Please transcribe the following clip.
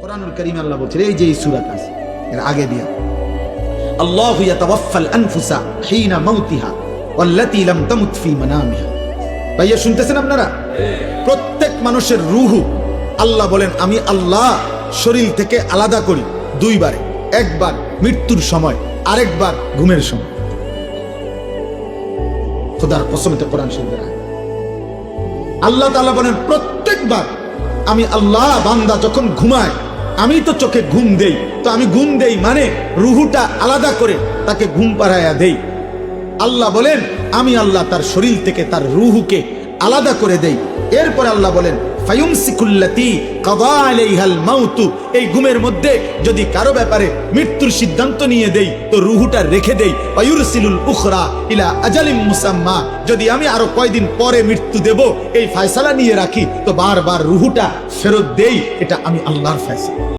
কোরআনুল কারীমে আল্লাহ বলছেন, এই যে এই সূরাটা আছে এর আগে দিয়া, আল্লাহু ইয়াতাওয়াফাল আনফুসা হিনা মাউতিহা ওয়াল্লাতী লাম তামুত ফি মানামিহা। ভাইয়া শুনতেছেন আপনারা? প্রত্যেক মানুষের রূহ আল্লাহ বলেন আমি আল্লাহ শরীর থেকে আলাদা করি দুইবারে, একবার মৃত্যুর সময়, আরেকবার ঘুমের সময়। খোদার কসম, এটা কোরআন শরীফের আয়াত। আল্লাহ তাআলা বলেন প্রত্যেকবার আমি আল্লাহ বান্দা যখন ঘুমায়, আমি তো চোখে ঘুম দেই, তো আমি ঘুম দেই মানে রুহুটা আলাদা করে তাকে ঘুম পাড়াইয়া দেই। আল্লাহ বলেন আমি আল্লাহ তার শরীর থেকে তার রুহুকে আলাদা করে দেই। এরপর আল্লাহ বলেন ফায়ুমসিকুল্লাতী কাযা আলাইহাল মাউত, এই ঘুমের মধ্যে যদি কারো ব্যাপারে মৃত্যুর সিদ্ধান্ত নিয়ে দেই তো রুহুটা রেখে দেই। ওয়ায়ুরসিলুল উখরা ইলা আজালিম মুসাম্মা, যদি আমি আরো কয়দিন পরে মৃত্যু দেব এই ফয়সালা নিয়ে রাখি তো বারবার রুহুটা ফেরত দেই। এটা আমি আল্লাহর ফয়সালা।